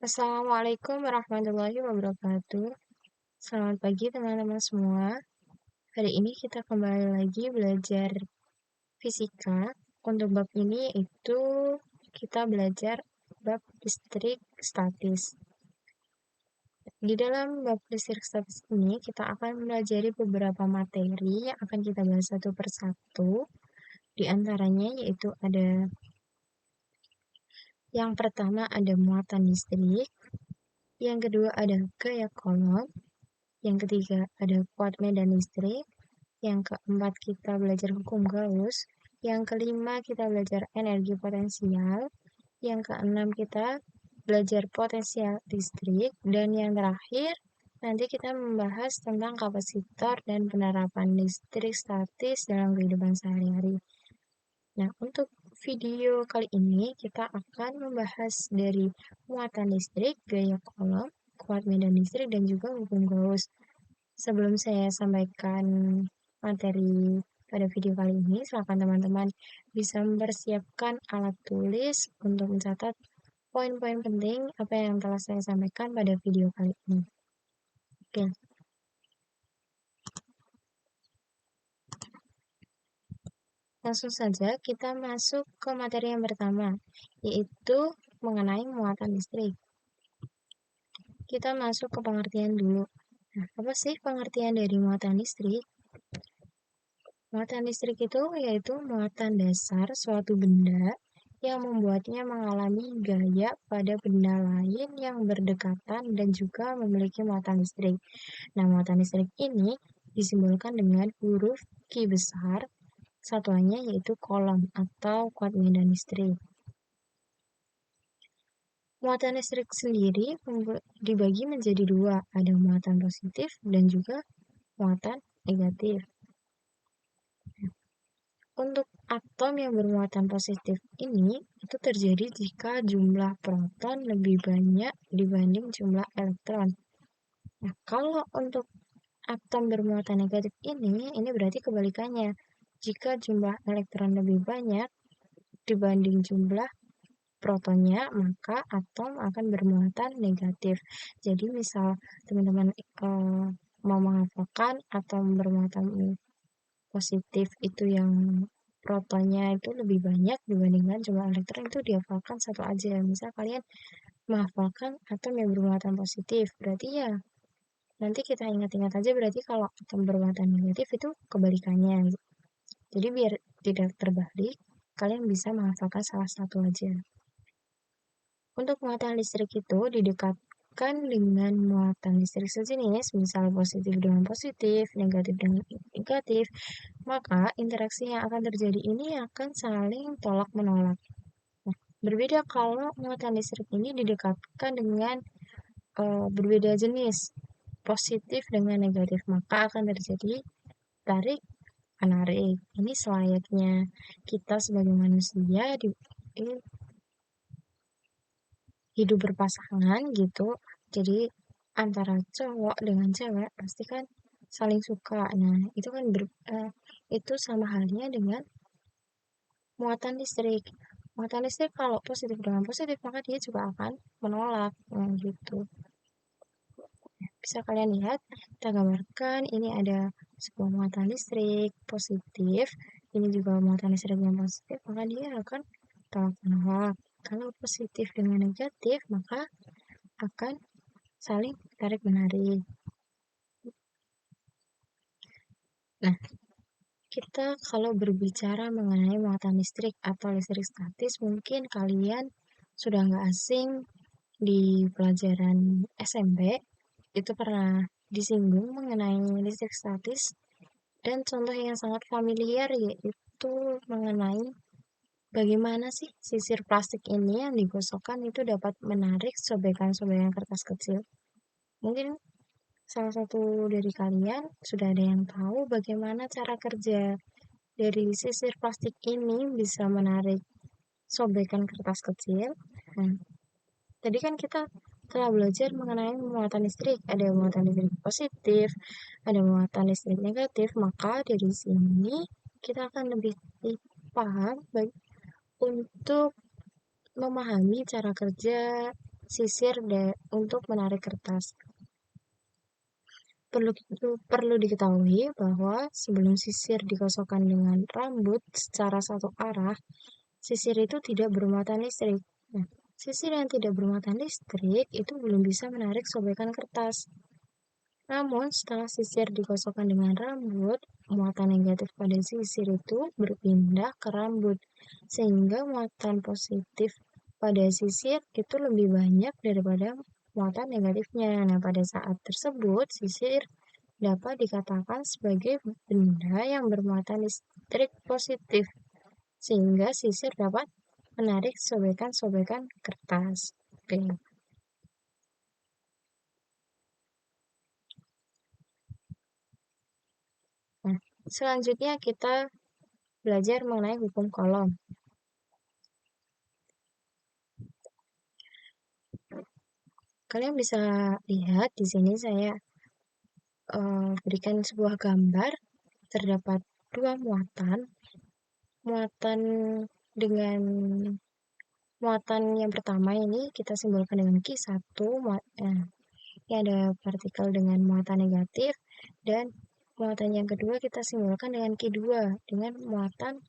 Assalamualaikum warahmatullahi wabarakatuh. Selamat pagi teman-teman semua. Hari ini kita kembali lagi belajar fisika. Untuk bab ini itu kita belajar bab listrik statis. Di dalam bab listrik statis ini kita akan mempelajari beberapa materi yang akan kita bahas satu persatu. Di antaranya yaitu ada yang pertama ada muatan listrik, yang kedua ada gaya kolom, yang ketiga ada kuat medan listrik, yang keempat kita belajar hukum Gauss, yang kelima kita belajar energi potensial, yang keenam kita belajar potensial listrik, dan yang terakhir nanti kita membahas tentang kapasitor dan penerapan listrik statis dalam kehidupan sehari-hari. Nah, untuk video kali ini kita akan membahas dari muatan listrik, gaya kolom, kuat medan listrik, dan juga hukum Gauss. Sebelum saya sampaikan materi pada video kali ini, silakan teman-teman bisa mempersiapkan alat tulis untuk mencatat poin-poin penting apa yang telah saya sampaikan pada video kali ini. Oke. Langsung saja kita masuk ke materi yang pertama, yaitu mengenai muatan listrik. Kita masuk ke pengertian dulu. Nah, apa sih pengertian dari muatan listrik? Muatan listrik itu yaitu muatan dasar suatu benda yang membuatnya mengalami gaya pada benda lain yang berdekatan dan juga memiliki muatan listrik. Nah, muatan listrik ini disimbolkan dengan huruf Q besar, satuannya yaitu kolom atau kuat medan listrik. Muatan listrik sendiri dibagi menjadi dua, ada muatan positif dan juga muatan negatif. Untuk atom yang bermuatan positif ini itu terjadi jika jumlah proton lebih banyak dibanding jumlah elektron. Nah, kalau untuk atom bermuatan negatif ini berarti kebalikannya. Jika jumlah elektron lebih banyak dibanding jumlah protonnya, maka atom akan bermuatan negatif. Jadi misal teman-teman mau menghafalkan atom bermuatan positif itu yang protonnya itu lebih banyak dibandingkan jumlah elektron, itu dihafalkan satu aja. Misal kalian menghafalkan atom yang bermuatan positif, berarti ya nanti kita ingat-ingat aja berarti kalau atom bermuatan negatif itu kebalikannya. Jadi biar tidak terbalik, kalian bisa menghafalkan salah satu aja. Untuk muatan listrik itu didekatkan dengan muatan listrik sejenis, misal positif dengan positif, negatif dengan negatif, maka interaksi yang akan terjadi ini akan saling tolak-menolak. Nah, berbeda kalau muatan listrik ini didekatkan dengan berbeda jenis, positif dengan negatif, maka akan terjadi tarik menarik. Ini selayaknya kita sebagai manusia hidup berpasangan gitu. Jadi antara cowok dengan cewek pasti kan saling suka. Nah, itu kan itu sama halnya dengan muatan listrik. Muatan listrik kalau positif dengan positif maka dia juga akan menolak. Nah, gitu. Bisa kalian lihat, kita gambarkan ini ada sebuah muatan listrik positif, ini juga muatan listrik yang positif, maka dia akan tolak menolak. Kalau positif dengan negatif, maka akan saling tarik menarik. Nah, kita kalau berbicara mengenai muatan listrik atau listrik statis, mungkin kalian sudah nggak asing di pelajaran SMP, itu pernah disinggung mengenai listrik statis, dan contoh yang sangat familiar yaitu mengenai bagaimana sih sisir plastik ini yang digosokkan itu dapat menarik sobekan-sobekan kertas kecil. Mungkin salah satu dari kalian sudah ada yang tahu bagaimana cara kerja dari sisir plastik ini bisa menarik sobekan kertas kecil. Nah, tadi kan kita telah belajar mengenai muatan listrik. Ada muatan listrik positif, ada muatan listrik negatif. Maka dari sini kita akan lebih paham untuk memahami cara kerja sisir untuk menarik kertas. Perlu diketahui bahwa sebelum sisir dikosongkan dengan rambut secara satu arah, sisir itu tidak bermuatan listrik. Nah, sisir yang tidak bermuatan listrik itu belum bisa menarik sobekan kertas. Namun, setelah sisir dikosongkan dengan rambut, muatan negatif pada sisir itu berpindah ke rambut, sehingga muatan positif pada sisir itu lebih banyak daripada muatan negatifnya. Nah, pada saat tersebut, sisir dapat dikatakan sebagai benda yang bermuatan listrik positif, sehingga sisir dapat menarik sobekan-sobekan kertas. Oke. Nah, selanjutnya kita belajar mengenai hukum kolom. Kalian bisa lihat di sini saya berikan sebuah gambar. Terdapat dua muatan. Muatan yang pertama ini kita simbolkan dengan Q1. Ini ada partikel dengan muatan negatif, dan muatan yang kedua kita simbolkan dengan Q2 dengan muatan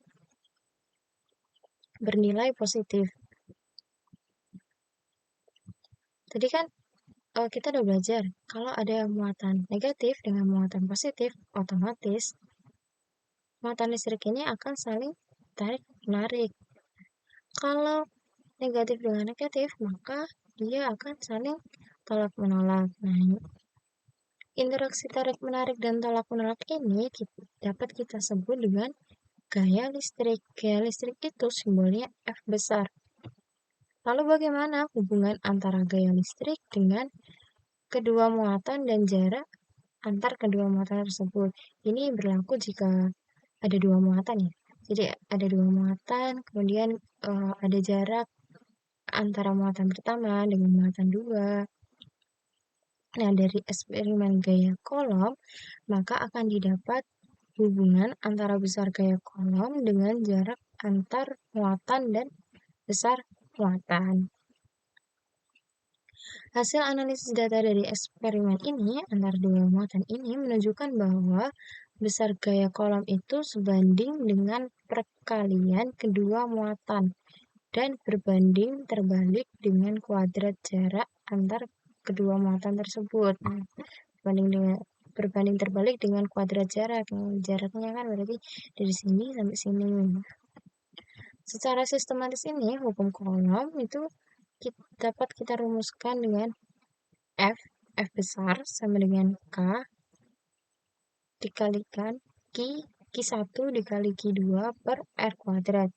bernilai positif. Tadi kan kita udah belajar kalau ada muatan negatif dengan muatan positif, otomatis muatan listrik ini akan saling tarik menarik. Kalau negatif dengan negatif, maka dia akan saling tolak menolak. Nah, interaksi tarik menarik dan tolak menolak ini dapat kita sebut dengan gaya listrik. Gaya listrik itu simbolnya F besar. Lalu bagaimana hubungan antara gaya listrik dengan kedua muatan dan jarak antar kedua muatan tersebut? Ini berlaku jika ada dua muatan ya. Jadi ada dua muatan, kemudian ada jarak antara muatan pertama dengan muatan dua. Nah, dari eksperimen gaya kolom, maka akan didapat hubungan antara besar gaya kolom dengan jarak antar muatan dan besar muatan. Hasil analisis data dari eksperimen ini antara dua muatan ini menunjukkan bahwa besar gaya kolom itu sebanding dengan perkalian kedua muatan dan berbanding terbalik dengan kuadrat jarak antar kedua muatan tersebut. Berbanding terbalik dengan kuadrat jarak. Jaraknya kan berarti dari sini sampai sini. Secara sistematis ini hukum kolom itu dapat kita rumuskan dengan F besar sama dengan K dikalikan Q1 dikali Q2 per R kuadrat,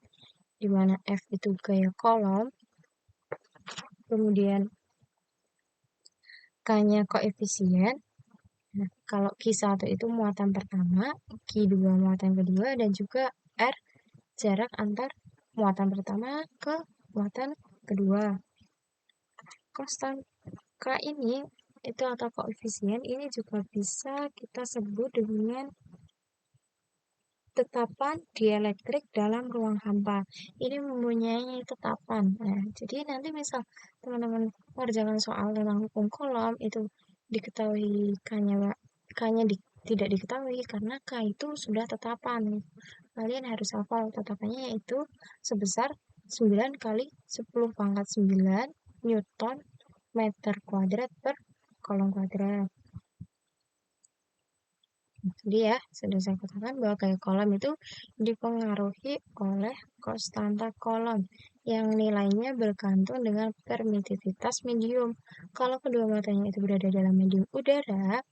di mana F itu gaya kolom, kemudian K-nya koefisien. Nah, kalau Q1 itu muatan pertama, Q2 muatan kedua, dan juga R jarak antar muatan pertama ke muatan kedua. Konstan K ini itu atau koefisien ini juga bisa kita sebut dengan tetapan dielektrik dalam ruang hampa. Ini mempunyai tetapan. Nah, jadi nanti misal teman-teman mengerjakan soal tentang hukum kolom itu diketahui K-nya tidak diketahui karena K itu sudah tetapan. Kalian harus hafal tetapannya, yaitu sebesar 9 kali 10 pangkat 9 Newton meter kuadrat per kolom kuadrat. Jadi ya, sudah saya katakan bahwa gaya kolom itu dipengaruhi oleh konstanta kolom yang nilainya bergantung dengan permitivitas medium. Kalau kedua matanya itu berada dalam medium udara,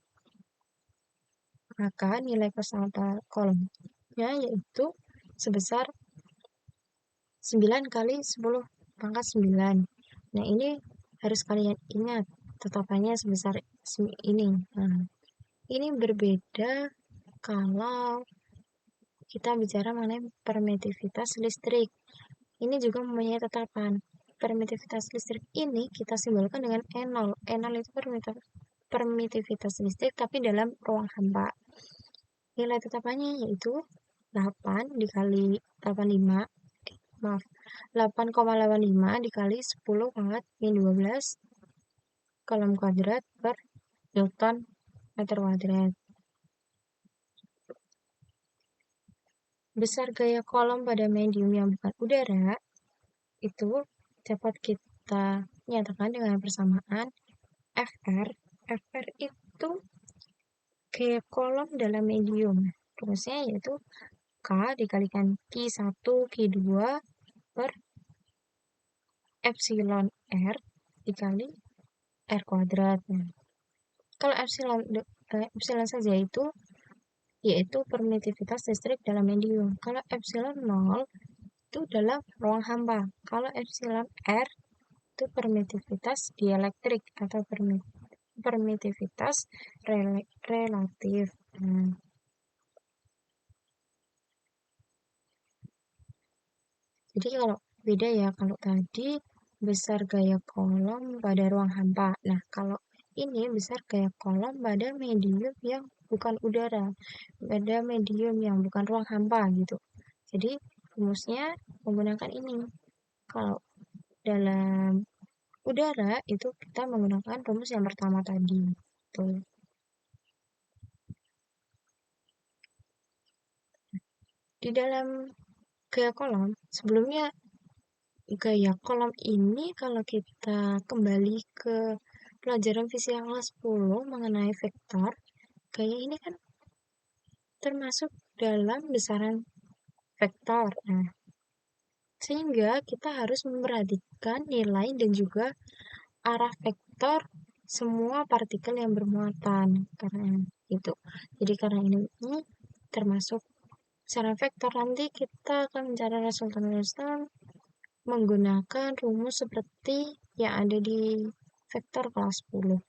maka nilai konstanta kolomnya yaitu sebesar 9 kali 10 pangkat 9. Nah, ini harus kalian ingat, tetapannya sebesar ini. Nah, ini berbeda kalau kita bicara mengenai permitivitas listrik. Ini juga mempunyai tetapan. Permitivitas listrik ini kita simbolkan dengan E0. E0 itu permitivitas listrik tapi dalam ruang hampa. Nilai tetapannya yaitu 8 dikali 85. 8,85 dikali 10 pangkat min 12 kolom kuadrat per Newton meter kuadrat. Besar gaya kolom pada medium yang bukan udara itu dapat kita nyatakan dengan persamaan Fr. Fr itu gaya kolom dalam medium. Rumusnya yaitu K dikalikan Q1, Q2 per epsilon R dikali R kuadrat. Kalau epsilon saja itu yaitu permitivitas listrik dalam medium. Kalau epsilon 0 itu dalam ruang hampa. Kalau epsilon R itu permitivitas dielektrik atau permitivitas relatif. Jadi kalau beda ya, kalau tadi besar gaya kolom pada ruang hampa. Nah, kalau ini besar gaya kolom pada medium yang bukan udara, pada medium yang bukan ruang hampa gitu. Jadi rumusnya menggunakan ini. Kalau dalam udara itu kita menggunakan rumus yang pertama tadi. Tuh. Di dalam gaya kolom, sebelumnya gaya kolom ini kalau kita kembali ke pelajaran fisika kelas 10 mengenai vektor, gaya ini kan termasuk dalam besaran vektor. Nah, sehingga kita harus memperhatikan nilai dan juga arah vektor semua partikel yang bermuatan. Karena itu. Jadi karena ini termasuk besaran vektor, nanti kita akan mencari resultan menggunakan rumus seperti yang ada di vektor kelas 10.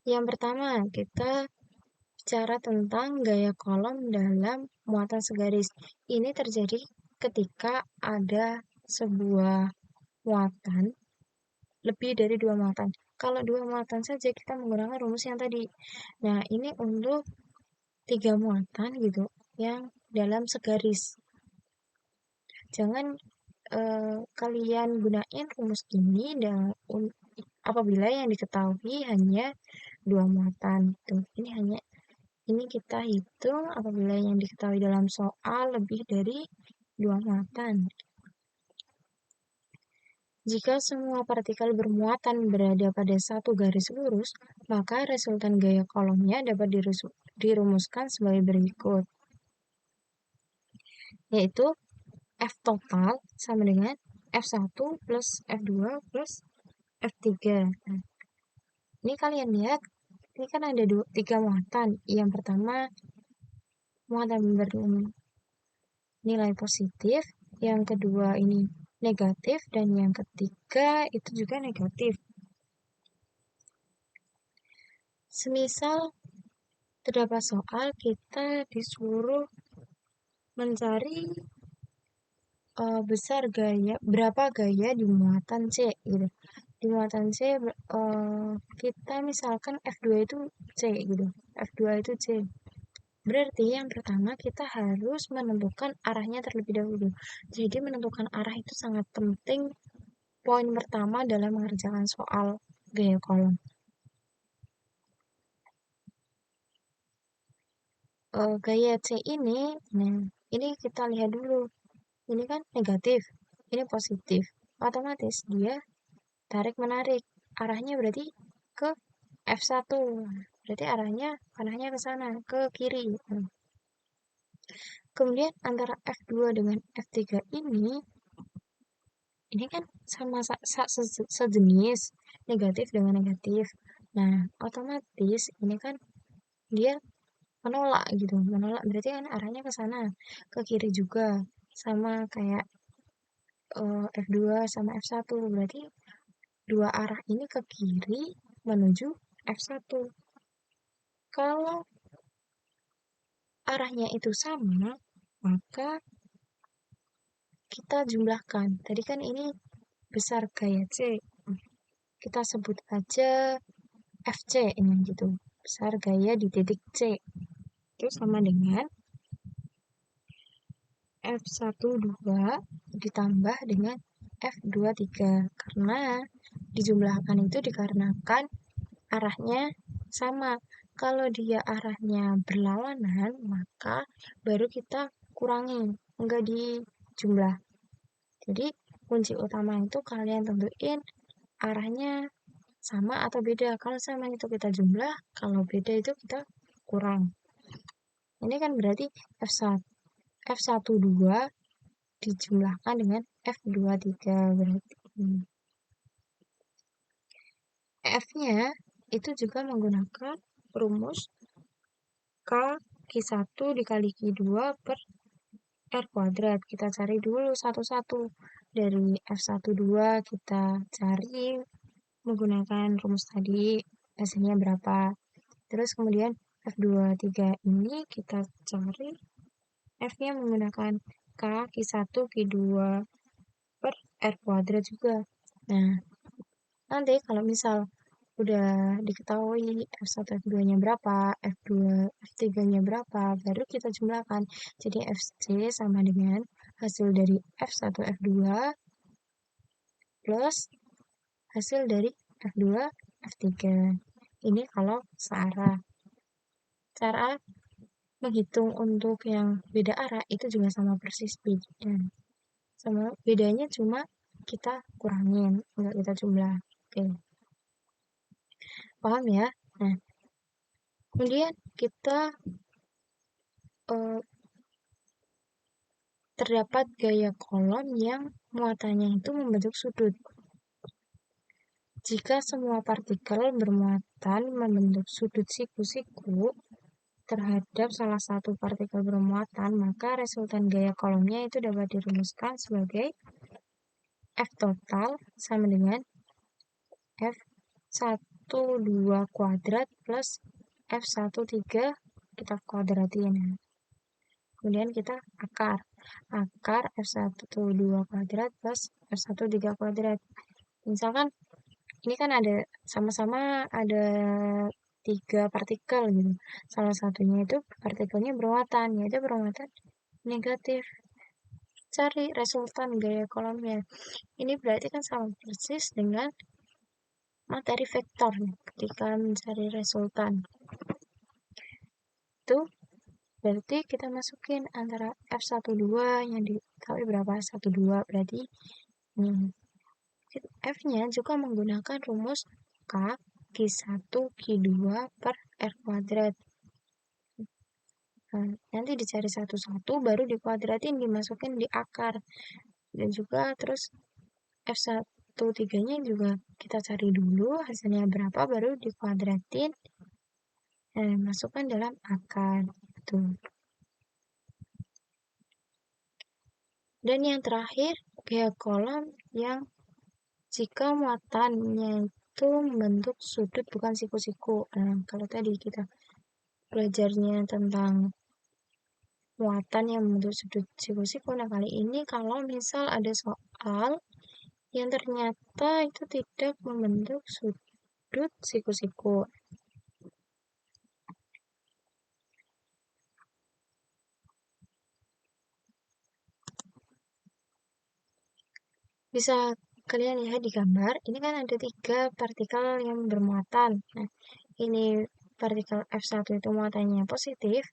Yang pertama, kita bicara tentang gaya kolom dalam muatan segaris. Ini terjadi ketika ada sebuah muatan lebih dari 2 muatan. Kalau 2 muatan saja kita menggunakan rumus yang tadi. Nah, ini untuk 3 muatan gitu yang dalam segaris. Jangan kalian gunain rumus ini apabila yang diketahui hanya 2 muatan. Tuh, ini kita hitung apabila yang diketahui dalam soal lebih dari 2 muatan. Jika semua partikel bermuatan berada pada satu garis lurus, maka resultan gaya kolomnya dapat dirumuskan sebagai berikut. Yaitu F total sama dengan F1 plus F2 plus F3. Nah, ini kalian lihat, ini kan ada 3 muatan. Yang pertama, muatan bernilai positif. Yang kedua ini negatif. Dan yang ketiga itu juga negatif. Semisal terdapat soal, kita disuruh mencari berapa gaya di muatan C gitu. Di muatan C kita misalkan F2 itu C gitu. F2 itu C. Berarti yang pertama kita harus menentukan arahnya terlebih dahulu. Jadi menentukan arah itu sangat penting. Poin pertama dalam mengerjakan soal gaya kolom. Gaya C ini, nah ini kita lihat dulu. Ini kan negatif, ini positif. Otomatis dia tarik-menarik. Arahnya berarti ke F1. Berarti arahnya ke sana, ke kiri. Kemudian antara F2 dengan F3 ini kan sama sejenis, negatif dengan negatif. Nah, otomatis ini kan dia menolak gitu. Menolak berarti kan arahnya ke sana, ke kiri juga. Sama kayak F2 sama F1. Berarti dua arah ini ke kiri menuju F1. Kalau arahnya itu sama, maka kita jumlahkan. Tadi kan ini besar gaya C. Kita sebut aja FC ini gitu. Besar gaya di titik C. Itu sama dengan F12 ditambah dengan F23 karena dijumlahkan itu dikarenakan arahnya sama. Kalau dia arahnya berlawanan, maka baru kita kurangi, enggak dijumlah. Jadi kunci utama itu kalian tentuin arahnya sama atau beda. Kalau sama itu kita jumlah, kalau beda itu kita kurang. Ini kan berarti F12 dijumlahkan dengan F23 berarti. F-nya itu juga menggunakan rumus Q1 dikali Q2 per R kuadrat. Kita cari dulu satu-satu. Dari F12 kita cari menggunakan rumus tadi, hasilnya berapa. Terus kemudian F23 ini kita cari F-nya menggunakan Q1, Q2 per R kuadrat juga. Nah, nanti kalau misal udah diketahui F1, F2-nya berapa, F2, F3-nya berapa, baru kita jumlahkan. Jadi FC sama dengan hasil dari F1, F2 plus hasil dari F2, F3. Ini kalau searah. Cara menghitung untuk yang beda arah itu juga sama persis beda. Sama bedanya cuma kita kurangin, enggak kita jumlah. Oke. Paham ya? Nah, kemudian kita terdapat gaya kolom yang muatannya itu membentuk sudut. Jika semua partikel bermuatan membentuk sudut siku-siku terhadap salah satu partikel bermuatan, maka resultan gaya kolomnya itu dapat dirumuskan sebagai F total sama dengan F12 kuadrat plus F13 kita kuadratin. Kemudian kita akar. Akar F12 kuadrat plus F13 kuadrat. Misalkan ini kan ada sama-sama ada 3 partikel gitu. Salah satunya itu partikelnya bermuatan, yaitu bermuatan negatif. Cari resultan gaya kolomnya. Ini berarti kan sama persis dengan materi vektor ketika mencari resultan. Itu berarti kita masukin antara F12 yang diketahui berapa, 12 berarti F-nya juga menggunakan rumus Q1 Q2 per R kuadrat. Nah, nanti dicari satu-satu baru dikuadratin dimasukin di akar. Dan juga terus F13-nya juga kita cari dulu hasilnya berapa baru dikuadratin dan masukkan dalam akar. Tuh. Dan yang terakhir, gaya kolom yang jika muatannya itu membentuk sudut bukan siku-siku. Nah, kalau tadi kita belajarnya tentang muatan yang membentuk sudut siku-siku. Nah, kali ini kalau misal ada soal yang ternyata itu tidak membentuk sudut siku-siku. Bisa kalian lihat di gambar, ini kan ada 3 partikel yang bermuatan. Nah, ini partikel F1 itu muatannya positif,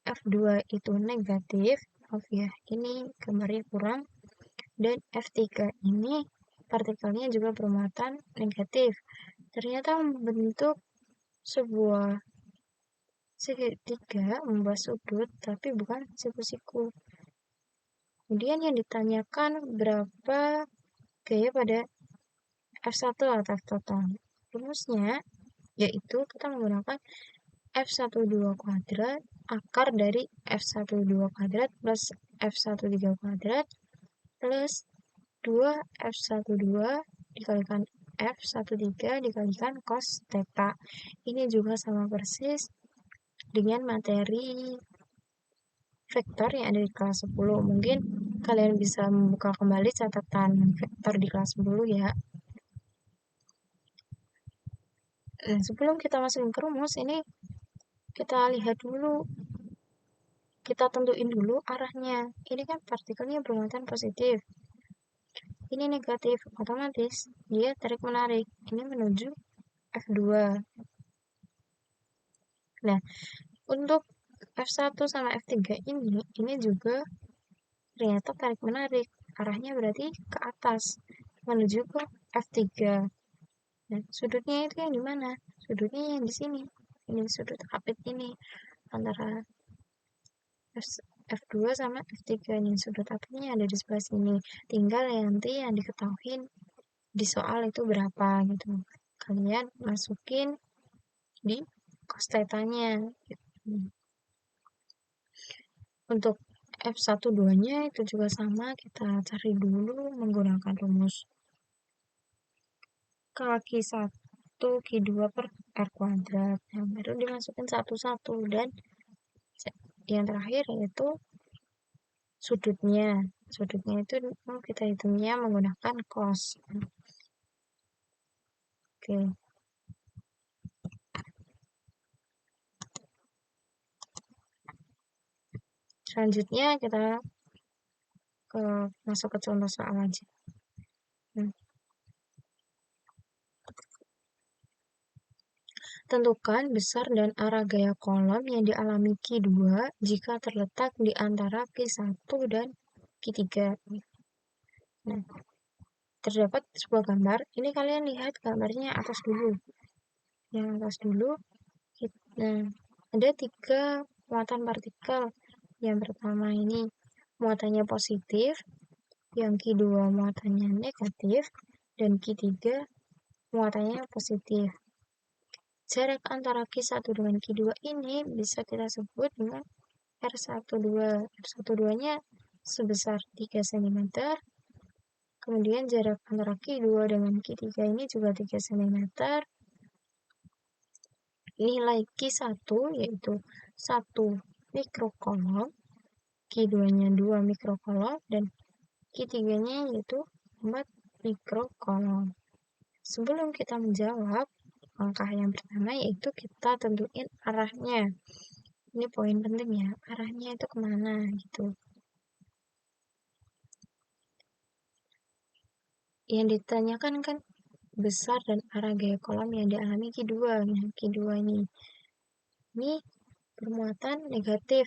F2 itu negatif, maaf ya, ini gambarnya kurang, dan F3 ini partikelnya juga bermuatan negatif. Ternyata membentuk sebuah segitiga membuat sudut, tapi bukan siku-siku. Kemudian yang ditanyakan berapa gaya pada F1 atau F total. Rumusnya yaitu kita menggunakan F12 kuadrat akar dari F12 kuadrat plus F13 kuadrat plus 2 F12 dikalikan F13 dikalikan cos theta. Ini juga sama persis dengan materi vektor yang ada di kelas 10. Mungkin kalian bisa membuka kembali catatan vektor di kelas 10 ya. Dan sebelum kita masuk ke rumus, ini kita lihat dulu kita tentuin dulu arahnya. Ini kan partikelnya bermuatan positif, ini negatif, otomatis dia tarik menarik ini menuju F2. Nah, untuk F1 sama F3 ini juga ternyata tarik menarik, arahnya berarti ke atas menuju ke F3. Nah, sudutnya itu yang di mana? Sudutnya yang di sini. Ini sudut apit ini antara F2 sama F3 nih. Sudut apitnya ada di sebelah sini. Tinggal nanti yang diketahui di soal itu berapa gitu. Kalian masukin di cos theta-nya gitu. Untuk F12-nya itu juga sama, kita cari dulu menggunakan rumus kaki 1 Q2 per R kuadrat. Nah, baru dimasukin satu-satu, dan yang terakhir yaitu sudutnya. Sudutnya itu kita hitungnya menggunakan cos. Oke. Selanjutnya kita masuk ke contoh soal aja. Tentukan besar dan arah gaya kolom yang dialami Q2 jika terletak di antara Q1 dan Q3. Nah, terdapat sebuah gambar. Ini kalian lihat gambarnya atas dulu. Yang atas dulu. Nah, ada 3 muatan partikel. Yang pertama ini muatannya positif, yang Q2 muatannya negatif, dan Q3 muatannya positif. Jarak antara Q1 dengan Q2 ini bisa kita sebut dengan R12. R12-nya sebesar 3 cm. Kemudian jarak antara Q2 dengan Q3 ini juga 3 cm. Nilai Q1 yaitu 1 mikrokolom, Q2-nya 2 mikrokolom, dan Q3-nya yaitu 4 mikrokolom. Sebelum kita menjawab, langkah yang pertama yaitu kita tentuin arahnya. Ini poin penting ya, arahnya itu kemana gitu. Yang ditanyakan kan besar dan arah gaya kolom yang dialami Q2. Nah, Q2 ini bermuatan negatif,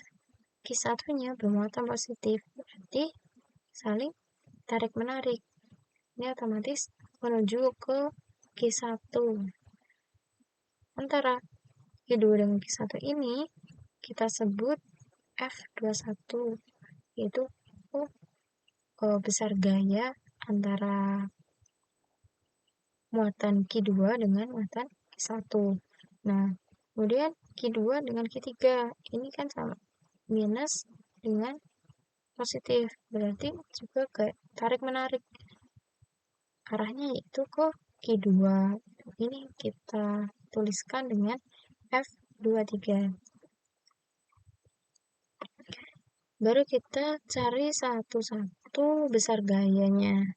Q1-nya bermuatan positif, berarti saling tarik menarik. Ini otomatis menuju ke Q1. Antara Q2 dengan Q1 ini kita sebut F21, yaitu besar gaya antara muatan Q2 dengan muatan Q1. Nah, kemudian Q2 dengan Q3 ini kan sama, minus dengan positif, berarti juga kayak tarik menarik, arahnya itu ke Q2. Ini kita tuliskan dengan F23. Baru kita cari satu-satu besar gayanya.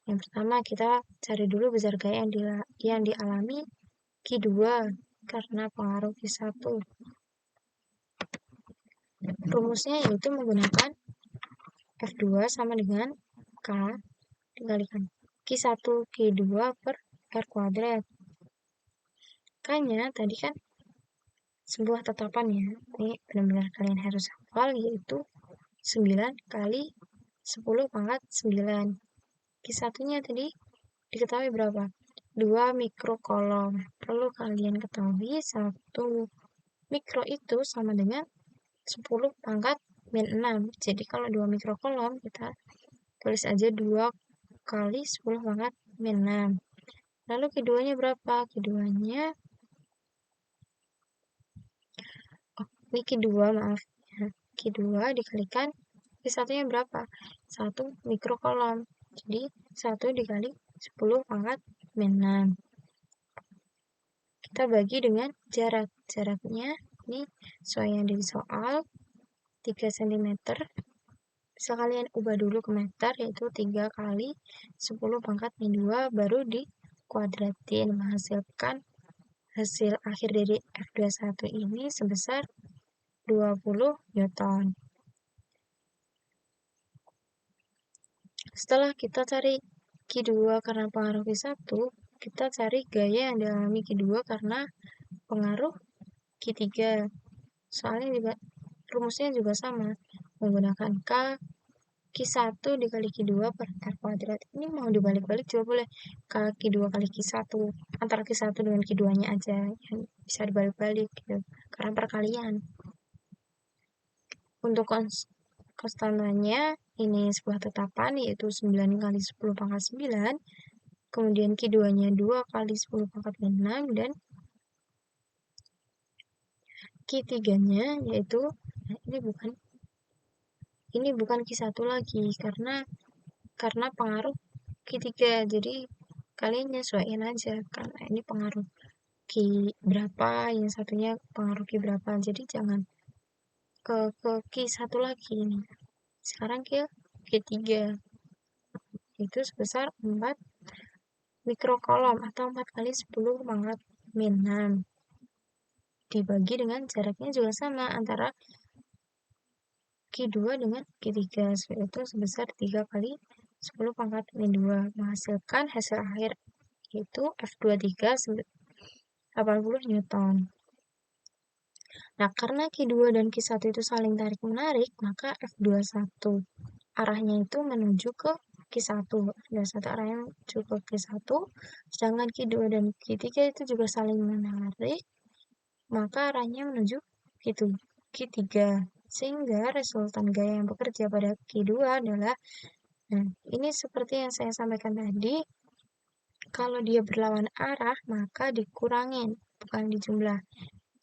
Yang pertama kita cari dulu besar gaya yang dialami Q2 karena pengaruh Q1. Rumusnya yaitu menggunakan F2 sama dengan K dikalikan Q1 Q2 per R kuadrat. K-nya tadi kan sebuah tetapan ya. Ini benar-benar kalian harus hafal, yaitu 9 kali 10 pangkat 9. Q1-nya tadi diketahui berapa? 2 mikrokolom. Perlu kalian ketahui 1 mikro itu sama dengan 10 pangkat min 6. Jadi kalau 2 mikrokolom kita tulis aja 2 kali 10 pangkat min 6. Lalu keduanya berapa? Keduanya ini Q2, maaf. Q2 dikalikan Q1-nya berapa? 1 mikrokolom. Jadi 1 dikali 10 pangkat min 6. Kita bagi dengan jarak. Jaraknya ini sesuai yang di soal 3 cm. Bisa kalian ubah dulu ke meter, yaitu 3 kali 10 pangkat min 2 baru dikuadratin, menghasilkan hasil akhir dari F21 ini sebesar 20 Newton. Setelah kita cari Q2 karena pengaruh Q1, kita cari gaya yang dialami Q2 karena pengaruh Q3. Soalnya rumusnya juga sama, menggunakan Q1 dikali Q2 per R kuadrat. Ini mau dibalik-balik juga boleh, Q2 kali Q1, antara Q1 dengan Q2-nya aja, yang bisa dibalik-balik gitu, karena perkalian. Untuk konstantanya, ini sebuah tetapan, yaitu 9 kali 10 pangkat 9, kemudian Q2-nya 2 kali 10 pangkat 6, dan Q3-nya yaitu, nah ini bukan Q1 lagi, karena pengaruh Q3, jadi kalian nyesuaiin aja, karena ini pengaruh Q berapa, yang satunya pengaruh Q berapa, jadi jangan ke Q1 lagi ini. Sekarang Q3 itu sebesar 4 mikrokolom atau 4 kali 10 pangkat min 6, dibagi dengan jaraknya juga sama antara Q2 dengan Q3, yaitu sebesar 3 kali 10 pangkat min 2, menghasilkan hasil akhir yaitu F23 80 Newton. Nah, karena Q2 dan Q1 itu saling tarik-menarik, maka F21 arahnya itu menuju ke Q1. F21 arahnya menuju ke Q1, sedangkan Q2 dan Q3 itu juga saling menarik, maka arahnya menuju Q3. Sehingga resultan gaya yang bekerja pada Q2 adalah, nah, ini seperti yang saya sampaikan tadi, kalau dia berlawan arah, maka dikurangin, bukan dijumlah.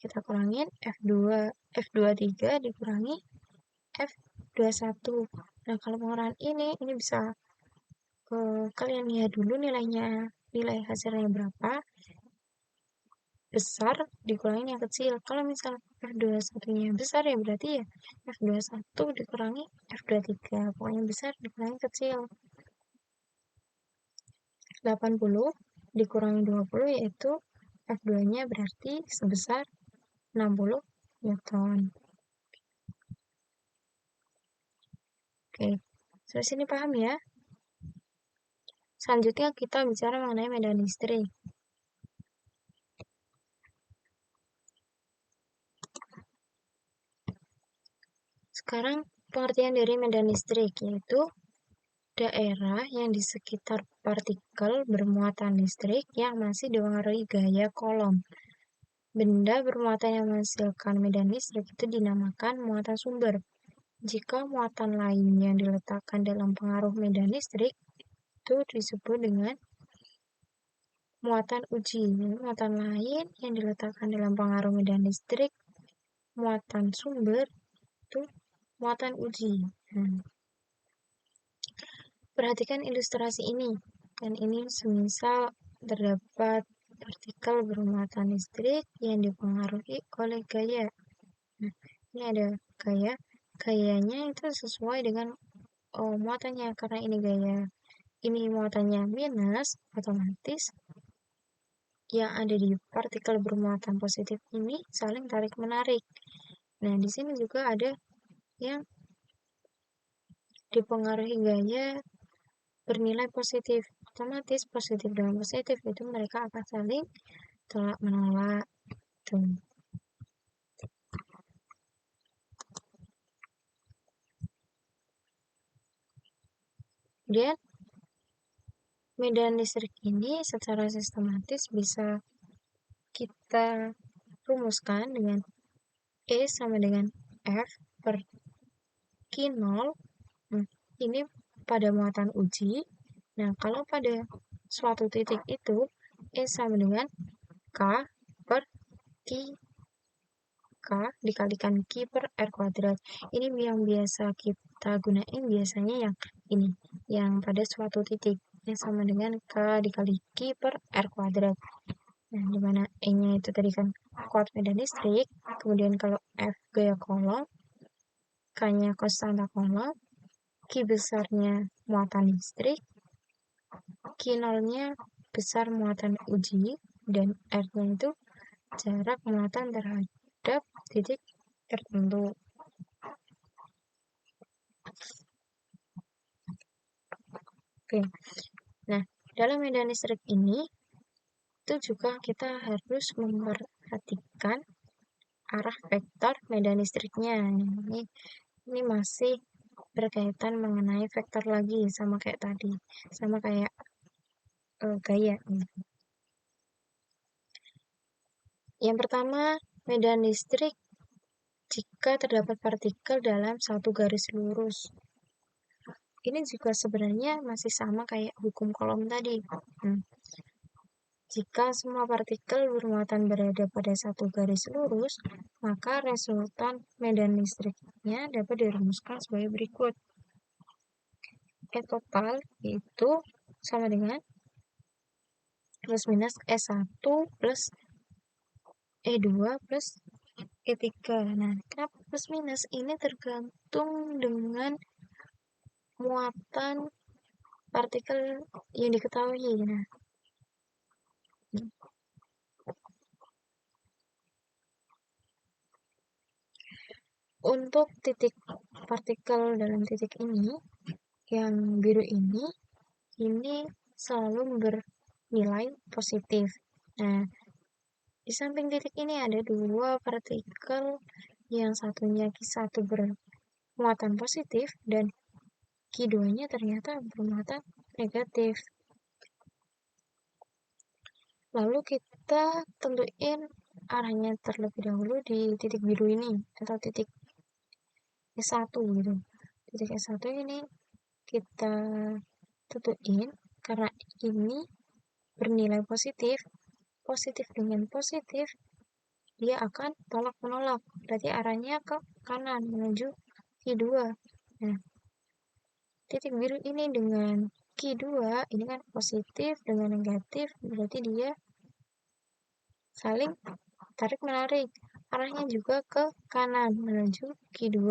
Kita kurangin F23 dikurangi F21. Nah, kalau pengurahan ini bisa kalian lihat dulu nilai hasilnya berapa, besar dikurangin yang kecil. Kalau misal F21-nya besar, ya berarti ya F21 dikurangi F23, pokoknya besar dikurangi kecil. 80 dikurangi 20, yaitu F2-nya berarti sebesar 60 Newton. Oke, sampai sini paham ya? Selanjutnya kita bicara mengenai medan listrik. Sekarang pengertian dari medan listrik, yaitu daerah yang di sekitar partikel bermuatan listrik yang masih dipengaruhi gaya kolom. Benda bermuatan yang menghasilkan medan listrik itu dinamakan muatan sumber. Jika muatan lain yang diletakkan dalam pengaruh medan listrik itu disebut dengan muatan uji. Muatan lain yang diletakkan dalam pengaruh medan listrik, muatan sumber, itu muatan uji. Perhatikan ilustrasi ini. Dan ini semisal terdapat partikel bermuatan listrik yang dipengaruhi oleh gaya. Nah, ini ada gaya. Gayanya itu sesuai dengan muatannya, karena ini gaya. Ini muatannya minus, otomatis yang ada di partikel bermuatan positif ini saling tarik-menarik. Nah, di sini juga ada yang dipengaruhi gaya bernilai positif, otomatis positif dengan positif itu mereka akan saling tolak menolak. Tuh. Kemudian medan listrik ini secara sistematis bisa kita rumuskan dengan E sama dengan F per Q0. Ini pada muatan uji. Nah, kalau pada suatu titik itu E sama dengan K per K dikalikan Q per R kuadrat. Ini yang biasa kita gunain biasanya yang ini, yang pada suatu titik yang sama dengan K dikali Q per R kuadrat. Nah, dimana E-nya itu tadi kan kuat medan listrik, kemudian kalau F gaya kolom, K-nya konstanta kolom, Q besarnya muatan listrik, Q0-nya besar muatan uji, dan R-nya itu jarak muatan terhadap titik tertentu. Oke. Nah, dalam medan listrik ini itu juga kita harus memperhatikan arah vektor medan listriknya. Ini masih berkaitan mengenai vektor lagi, sama kayak tadi, sama kayak gaya. Yang pertama, medan listrik jika terdapat partikel dalam satu garis lurus. Ini juga sebenarnya masih sama kayak hukum Coulomb tadi. Jika semua partikel bermuatan berada pada satu garis lurus, maka resultan medan listriknya dapat dirumuskan sebagai berikut. E total itu sama dengan plus minus E1 plus E2 plus E3. Nah, kenapa plus minus? Ini tergantung dengan muatan partikel yang diketahui. Nah, untuk titik partikel dalam titik ini, yang biru ini selalu bernilai positif. Nah, di samping titik ini ada dua partikel, yang satunya Q1 bermuatan positif dan Q2-nya ternyata bermuatan negatif. Lalu kita tentuin arahnya terlebih dahulu di titik biru ini, atau titik S1 gitu. Titik S1 ini kita tentuin karena ini bernilai positif, positif dengan positif, dia akan tolak menolak, berarti arahnya ke kanan menuju Q2. Nah, titik biru ini dengan Q2 ini kan positif dengan negatif, berarti dia saling tarik menarik, arahnya juga ke kanan menuju Q2.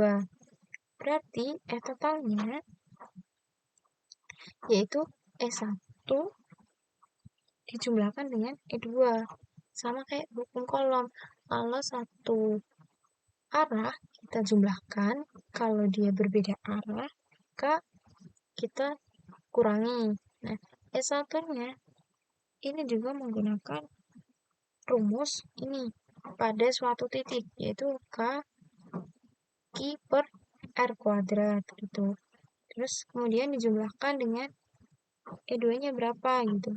Berarti totalnya yaitu E1 dijumlahkan dengan E2, sama kayak hukum Coulomb. Kalau satu arah kita jumlahkan, kalau dia berbeda arah, maka kita kurangi. Nah, S1-nya ini juga menggunakan rumus ini pada suatu titik, yaitu Q per R kuadrat gitu. Terus kemudian dijumlahkan dengan E2-nya berapa gitu.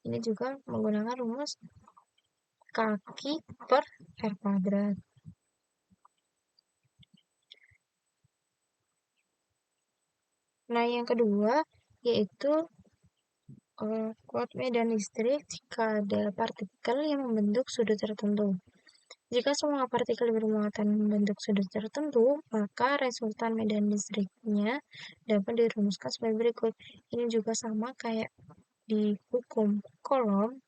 Ini juga menggunakan rumus kaki per R kuadrat. Nah, yang kedua yaitu kuat medan listrik jika ada partikel yang membentuk sudut tertentu. Jika semua partikel bermuatan membentuk sudut tertentu, maka resultan medan listriknya dapat dirumuskan sebagai berikut. Ini juga sama kayak di hukum Coulomb.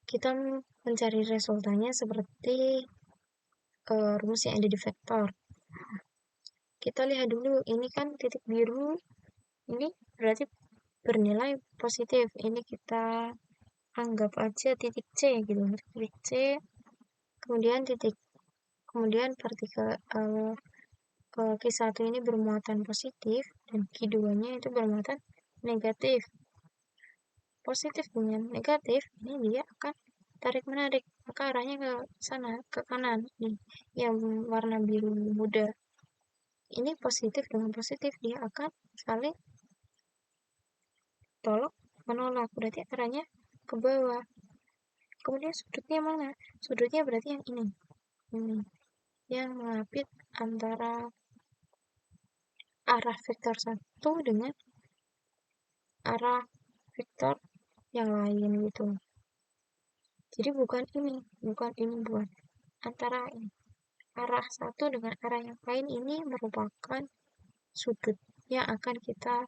Kita mencari resultannya seperti rumus yang ada di vektor. Kita lihat dulu, ini kan titik biru, ini berarti bernilai positif. Ini kita anggap aja titik C gitu. Titik C, kemudian partikel Q1 ini bermuatan positif dan Q2-nya itu bermuatan negatif. Positif dengan negatif, ini dia akan tarik menarik, maka arahnya ke sana, ke kanan nih, yang warna biru muda. Ini positif dengan positif, dia akan saling tolak menolak, berarti arahnya ke bawah. Kemudian sudutnya mana? Sudutnya berarti yang ini yang mengapit antara arah vektor 1 dengan arah vektor yang lain gitu. Jadi bukan antara ini. Arah satu dengan arah yang lain ini merupakan sudut yang akan kita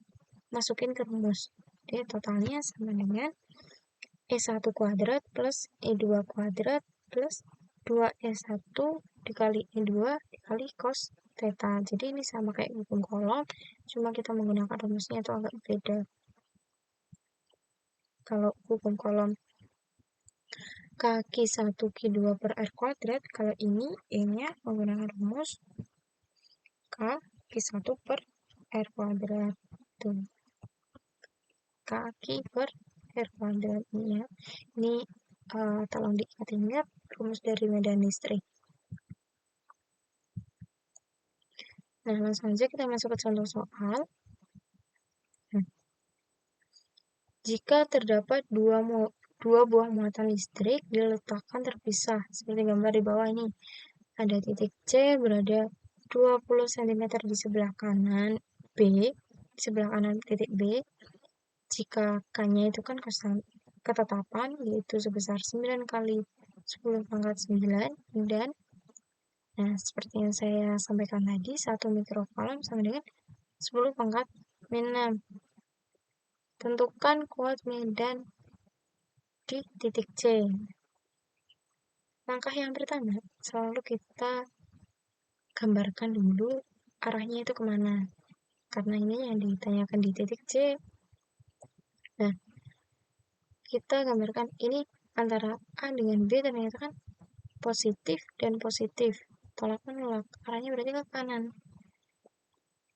masukin ke rumus. Jadi totalnya sama dengan E1 kuadrat plus E2 kuadrat plus 2E1 dikali E2 dikali cos theta. Jadi ini sama kayak hukum Coulomb, cuma kita menggunakan rumusnya itu agak beda. Kalau hukum Coulomb, Q1, Q2 per R kuadrat. Kalau ini E-nya menggunakan rumus Q1 per R kuadrat. Tuh. Q per R kuadrat ini ya. Ini tolong diingat rumus dari medan listrik. Nah, langsung saja kita masuk ke contoh soal. Nah, jika terdapat dua buah muatan listrik diletakkan terpisah, seperti gambar di bawah ini. Ada titik C berada 20 cm di sebelah kanan B, di sebelah kanan titik B. Jika K-nya itu kan ketetapan, yaitu sebesar 9 kali 10 pangkat 9, dan nah, seperti yang saya sampaikan tadi, 1 mikrocoulomb sama dengan 10 pangkat min 6. Tentukan kuat medan di titik C. Langkah yang pertama, selalu kita gambarkan dulu arahnya itu kemana. Karena ini yang ditanyakan di titik C. Nah, kita gambarkan ini antara A dengan B ternyata kan positif dan positif. Tolak menolak, arahnya berarti ke kanan.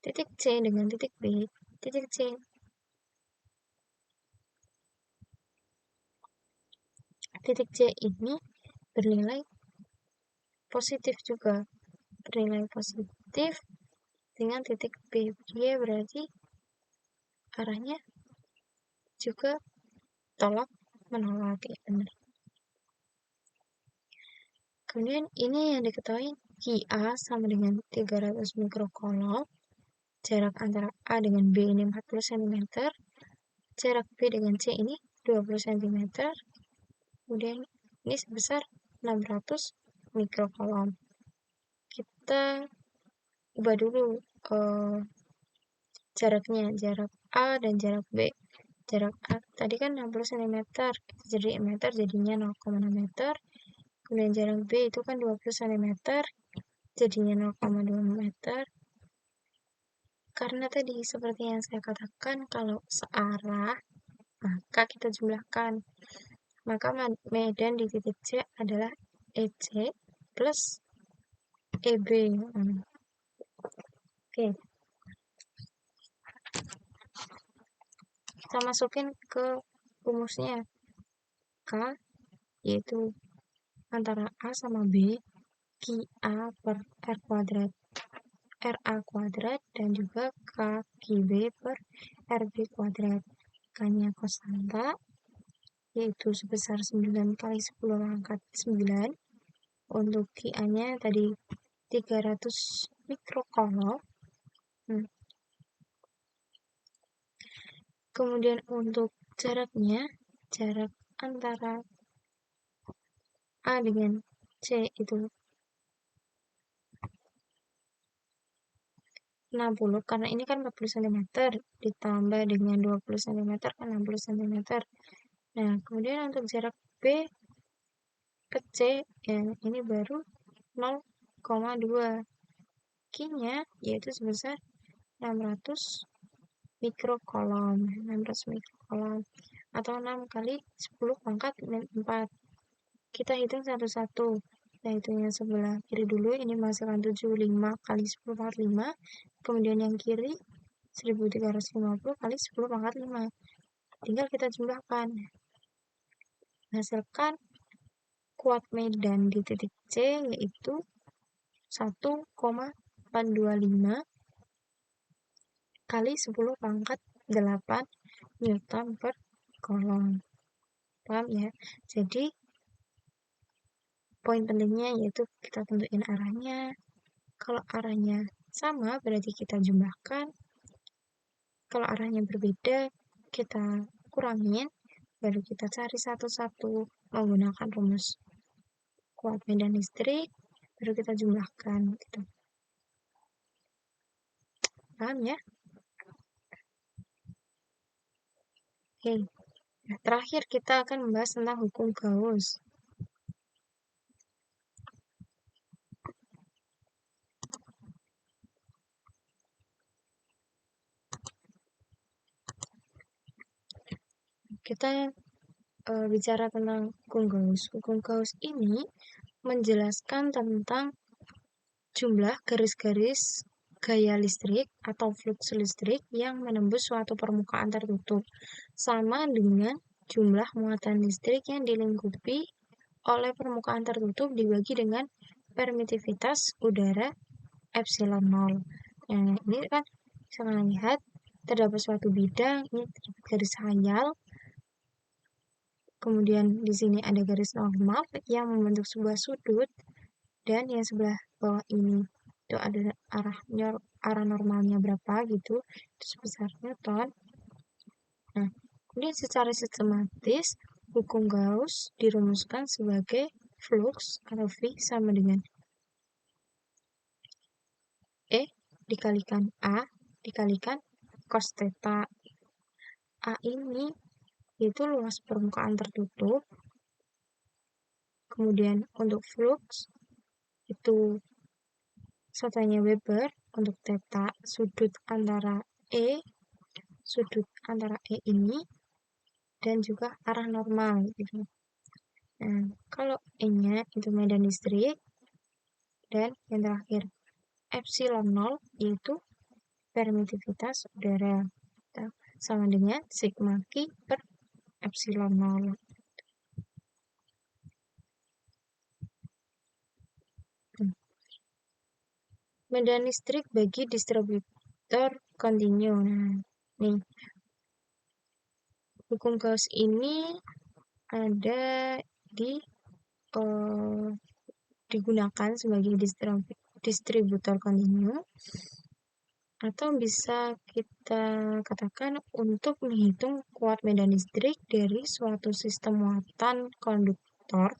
Titik C dengan titik B, titik C. Titik C ini bernilai positif juga. Bernilai positif dengan titik B. Dia berarti arahnya juga tolak menolak, ya benar. Kemudian ini yang diketahui QA sama dengan 300 mikrocoulomb. Jarak antara A dengan B ini 40 cm. Jarak B dengan C ini 20 cm. Kemudian ini sebesar 600 mikrocoulomb. Kita ubah dulu jaraknya, jarak A dan jarak B. Jarak A tadi kan 60 cm, jadi meter jadinya 0,6 meter. Kemudian jarak B itu kan 20 cm, jadinya 0,2 meter. Karena tadi seperti yang saya katakan, kalau searah, maka kita jumlahkan. Maka medan di titik C adalah EC plus EB. Oke. Kita masukin ke rumusnya. K yaitu antara A sama B, QA per R kuadrat. RA kuadrat dan juga KQB per RB kuadrat. K-nya konstanta, yaitu sebesar 9 kali 10 pangkat 9. Untuk QA-nya tadi 300 mikrocoulomb. Kemudian untuk jaraknya, jarak antara A dengan C itu 60, karena ini kan 40 cm, ditambah dengan 20 cm kan 60 cm. Nah, kemudian untuk jarak B ke C, ya, ini baru 0,2. Q-nya yaitu sebesar 600 mikrocoulomb, 600 mikrocoulomb, atau 6 kali 10 pangkat 4. Kita hitung satu-satu. Nah, hitung yang sebelah kiri dulu, ini menghasilkan 75 kali 10 pangkat 5. Kemudian yang kiri 1350 kali 10 pangkat 5. Tinggal kita jumlahkan. Menghasilkan kuat medan di titik C yaitu 1,425 kali 10 pangkat 8 Newton per coulomb. Paham ya? Jadi poin pentingnya yaitu kita tentuin arahnya. Kalau arahnya sama berarti kita jumlahkan. Kalau arahnya berbeda kita kurangin, baru kita cari satu-satu menggunakan rumus kuat medan listrik, baru kita jumlahkan gitu. Paham ya? Oke. Nah, terakhir kita akan membahas tentang hukum Gauss. Kita bicara tentang hukum Gauss. Hukum Gauss ini menjelaskan tentang jumlah garis-garis gaya listrik atau flux listrik yang menembus suatu permukaan tertutup, sama dengan jumlah muatan listrik yang dilingkupi oleh permukaan tertutup dibagi dengan permitivitas udara epsilon 0. Nah, ini kan bisa kalian lihat terdapat suatu bidang, ini garis hayal, kemudian di sini ada garis normal yang membentuk sebuah sudut, dan yang sebelah bawah ini itu ada arah normalnya berapa gitu, itu sebesar Newton. Nah, kemudian secara sistematis hukum Gauss dirumuskan sebagai flux atau V sama dengan E dikalikan A dikalikan cos theta. A ini yaitu luas permukaan tertutup, kemudian untuk flux itu satuannya Weber, untuk theta sudut antara E ini dan juga arah normal gitu. Nah, kalau E-nya itu medan listrik, dan yang terakhir epsilon 0 yaitu permitivitas udara, sama dengan sigma Q per epsilon 0. Medan listrik bagi distributor kontinu. Nah, nih hukum Gauss ini ada digunakan sebagai distributor kontinu, atau bisa kita katakan untuk menghitung kuat medan listrik dari suatu sistem muatan konduktor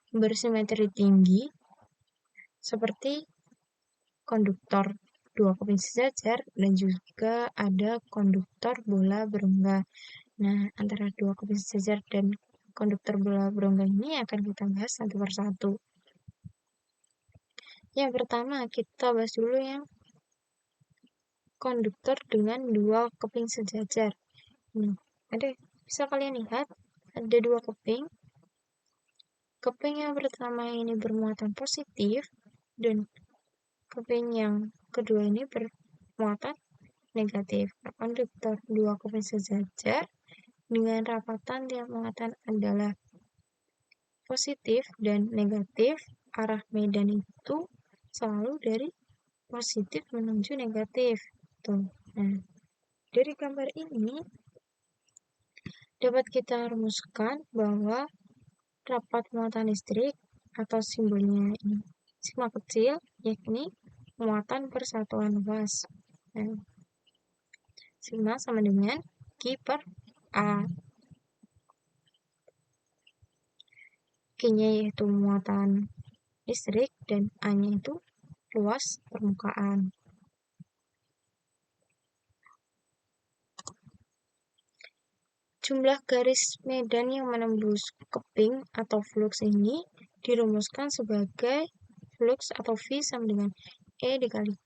bersimetri tinggi seperti konduktor dua keping sejajar dan juga ada konduktor bola berongga. Nah, antara dua keping sejajar dan konduktor bola berongga ini akan kita bahas satu persatu. Yang pertama, kita bahas dulu yang konduktor dengan dua keping sejajar. Bisa kalian lihat ada dua keping. Keping yang pertama ini bermuatan positif dan keping yang kedua ini bermuatan negatif. Konduktor dua keping sejajar dengan rapatan tiap muatan adalah positif dan negatif, arah medan itu selalu dari positif menuju negatif. Tuh. Nah, dari gambar ini dapat kita rumuskan bahwa rapat muatan listrik atau simbolnya ini sigma kecil, yakni muatan persatuan luas. Nah, sigma sama dengan Q per A. Q-nya yaitu muatan listrik dan A-nya itu luas permukaan. Jumlah garis medan yang menembus keping atau flux ini dirumuskan sebagai flux atau V sama dengan E dikali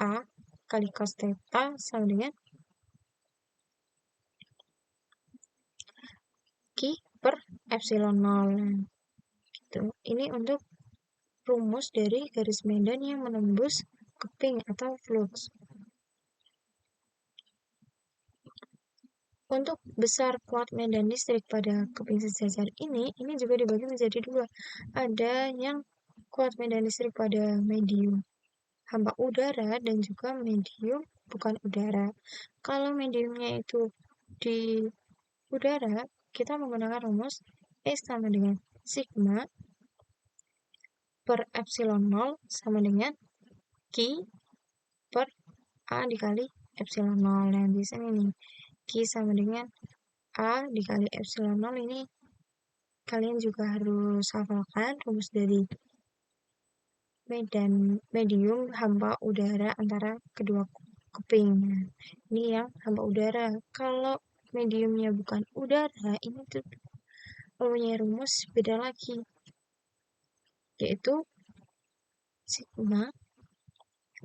A kali cos theta sama dengan Q per epsilon 0. Gitu. Ini untuk rumus dari garis medan yang menembus keping atau flux. Untuk besar kuat medan listrik pada keping sejajar ini juga dibagi menjadi dua. Ada yang kuat medan listrik pada medium hamba udara dan juga medium bukan udara. Kalau mediumnya itu di udara, kita menggunakan rumus E sama dengan sigma per epsilon 0 sama dengan Q per A dikali epsilon 0. Nah, biasanya ini Q sama dengan A dikali epsilon 0 ini kalian juga harus hafalkan rumus dari medium hamba udara antara kedua keping. Ini yang hamba udara. Kalau mediumnya bukan udara, ini tuh mempunyai rumus beda lagi, yaitu sigma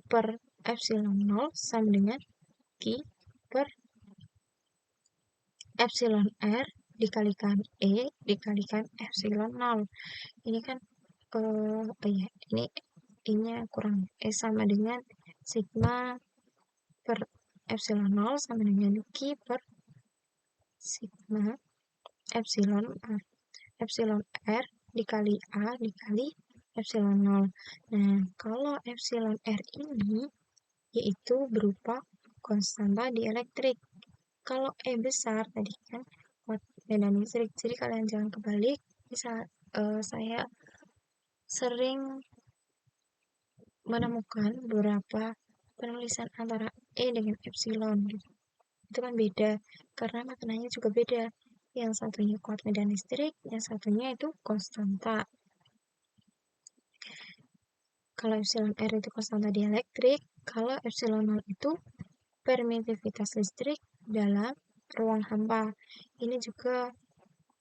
per epsilon 0 sama dengan Q per epsilon R dikalikan E dikalikan epsilon 0. Ini kan ya, ini kurang. E sama dengan sigma per epsilon 0 sama dengan Q per sigma epsilon R dikali A dikali epsilon 0. Nah, kalau epsilon R ini yaitu berupa konstanta dielektrik. Kalau E besar tadi kan medan listrik. Jadi kalian jangan kebalik. Bisa saya sering menemukan beberapa penulisan antara E dengan epsilon gitu. Itu kan beda karena maknanya juga beda. Yang satunya kuat medan listrik, yang satunya itu konstanta. Kalau epsilon R itu konstanta dielektrik, kalau epsilon 0 itu permitivitas listrik dalam ruang hampa. Ini juga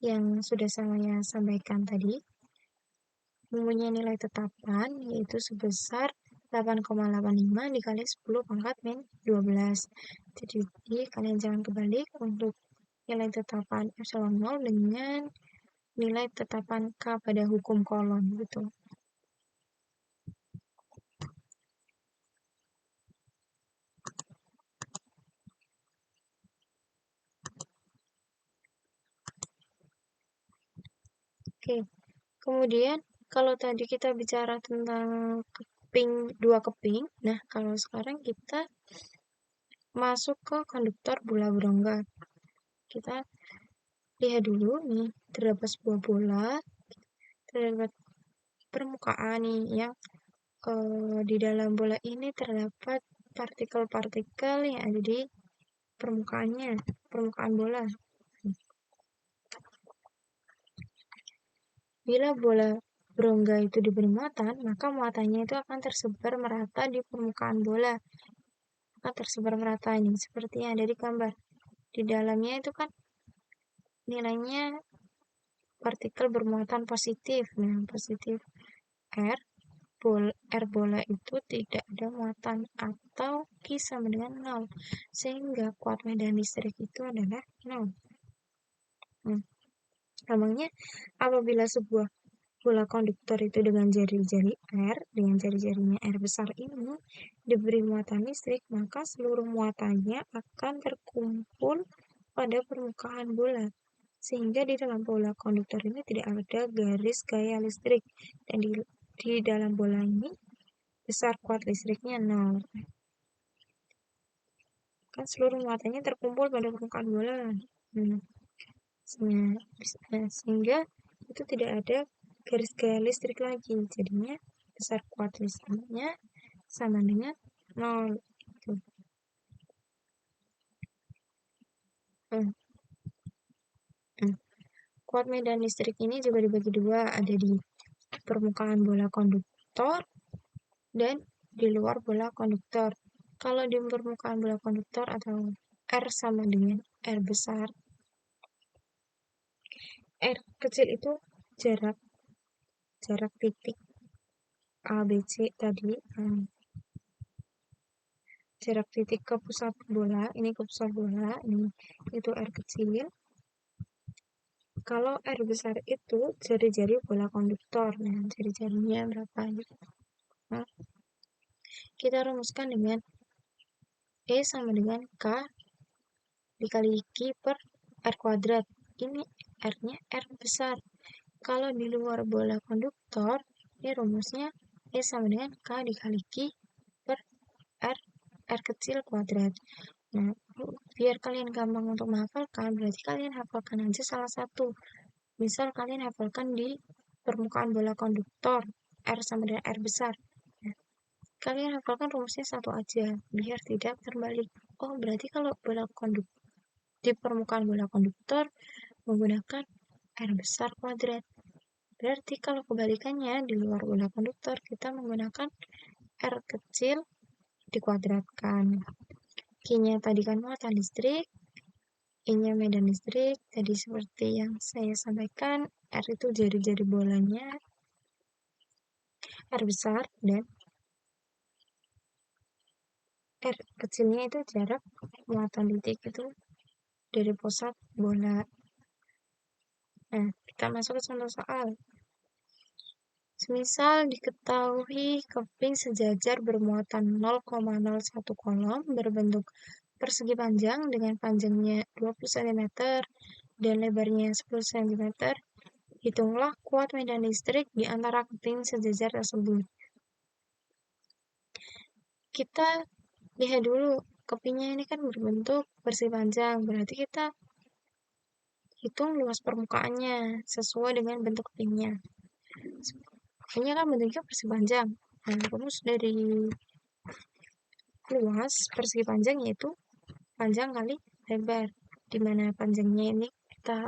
yang sudah saya sampaikan tadi, mempunyai nilai tetapan yaitu sebesar 8,85 dikali 10 pangkat min 12. Jadi kalian jangan kebalik untuk nilai tetapan epsilon 0 dengan nilai tetapan K pada hukum Coulomb gitu. Oke. Kemudian kalau tadi kita bicara tentang dua keping, nah kalau sekarang kita masuk ke konduktor bola berongga. Kita lihat dulu nih, terdapat sebuah bola, terdapat permukaan nih yang di dalam bola ini terdapat partikel-partikel yang ada di permukaan bola. Bila bola berongga itu diberi muatan, maka muatannya itu akan tersebar merata di permukaan bola. Akan tersebar merata nih, seperti yang ada di gambar. Di dalamnya itu kan nilainya partikel bermuatan positif. Nah, positif R, bola itu tidak ada muatan atau Q sama dengan 0. Sehingga kuat medan listrik itu adalah 0. Namanya apabila sebuah bola konduktor itu dengan jari-jari R, dengan jari-jarinya R besar ini diberi muatan listrik, maka seluruh muatannya akan terkumpul pada permukaan bola. Sehingga di dalam bola konduktor ini tidak ada garis gaya listrik. Dan di dalam bola ini besar kuat listriknya 0. Kan seluruh muatannya terkumpul pada permukaan bola. Sehingga itu tidak ada garis gaya listrik lagi, jadinya besar kuat listriknya sama dengan 0 gitu. Kuat medan listrik ini juga dibagi dua, ada di permukaan bola konduktor dan di luar bola konduktor. Kalau di permukaan bola konduktor atau R sama dengan R besar, R kecil itu jarak titik A, B, C tadi, jarak titik ke pusat bola, ini ke pusat bola, ini itu R kecil. Kalau R besar itu jari-jari bola konduktor. Nah, jari-jarinya berapa gitu. Nah, kita rumuskan dengan E sama dengan K dikali Q per R kuadrat. Ini R-nya R besar. Kalau di luar bola konduktor, ini rumusnya E sama dengan K dikali Q per R kecil kuadrat. Nah, biar kalian gampang untuk menghafalkan, berarti kalian hafalkan aja salah satu. Misal kalian hafalkan di permukaan bola konduktor, R sama dengan R besar. Nah, kalian hafalkan rumusnya satu aja, biar tidak terbalik. Oh, berarti kalau di permukaan bola konduktor menggunakan R besar kuadrat. Berarti kalau kebalikannya, di luar bola konduktor, kita menggunakan R kecil dikuadratkan. Q-nya tadi kan muatan listrik, I-nya medan listrik, tadi seperti yang saya sampaikan, R itu jari-jari bolanya, R besar, dan R kecilnya itu jarak muatan titik itu dari pusat bola. Nah, kita masuk ke contoh soal. Semisal diketahui keping sejajar bermuatan 0,01 kolom berbentuk persegi panjang dengan panjangnya 20 cm dan lebarnya 10 cm, hitunglah kuat medan listrik di antara keping sejajar tersebut. Kita lihat dulu, kepingnya ini kan berbentuk persegi panjang, berarti kita hitung luas permukaannya sesuai dengan bentuk kepingnya. Kepingnya kan bentuknya persegi panjang. Nah, terus dari luas persegi panjang yaitu panjang kali lebar, di mana panjangnya ini kita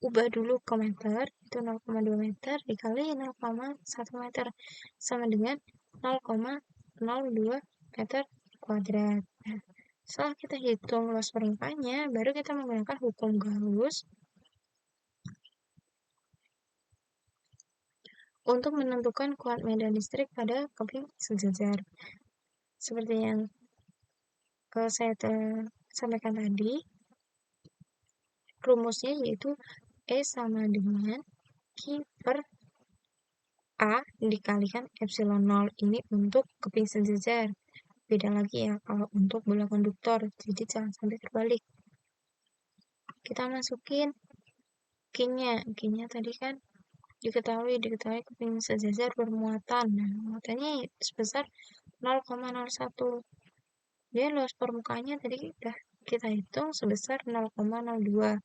ubah dulu ke meter, itu 0,2 meter dikali 0,1 meter sama dengan 0,02 meter kuadrat. Nah, setelah kita hitung luas permukaannya, baru kita menggunakan hukum Gauss untuk menentukan kuat medan listrik pada keping sejajar. Seperti yang saya sampaikan tadi, rumusnya yaitu E sama dengan Q per A dikalikan epsilon 0 ini untuk keping sejajar. Beda lagi ya kalau untuk bola konduktor, jadi jangan sampai terbalik. Kita masukin Q-nya tadi kan diketahui keping sejajar bermuatan. Nah, muatannya sebesar 0,01. Dia luas permukaannya tadi udah kita hitung sebesar 0,02.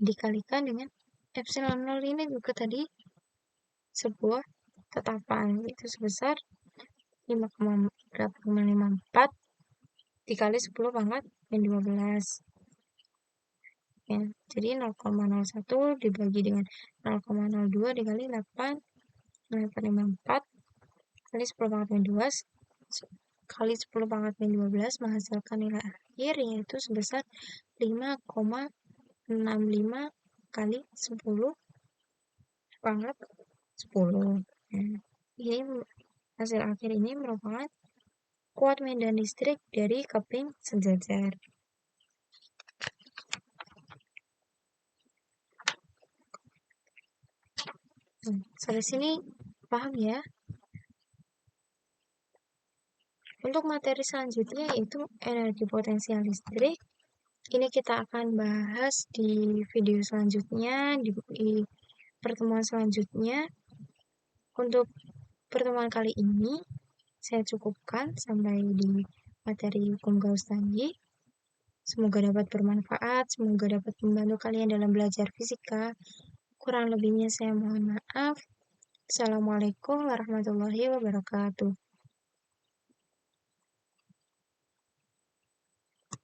Dikalikan dengan epsilon 0 ini juga tadi sebuah tetapan, itu sebesar 5,54 dikali 10 pangkat min 12. Ya, jadi 0,01 dibagi dengan 0,02 dikali 8,54 kali 10 pangkat min 12 kali 10 pangkat min 12 menghasilkan nilai akhir yaitu sebesar 5,65 kali 10 pangkat 10. Nah, ini hasil akhir ini merupakan kuat medan listrik dari keping sejajar. Sampai sini paham ya? Untuk materi selanjutnya yaitu energi potensial listrik. Ini kita akan bahas di video selanjutnya, di pertemuan selanjutnya. Untuk pertemuan kali ini, saya cukupkan sampai di materi hukum Gauss tadi. Semoga dapat bermanfaat, semoga dapat membantu kalian dalam belajar fisika. Kurang lebihnya saya mohon maaf. Assalamualaikum warahmatullahi wabarakatuh.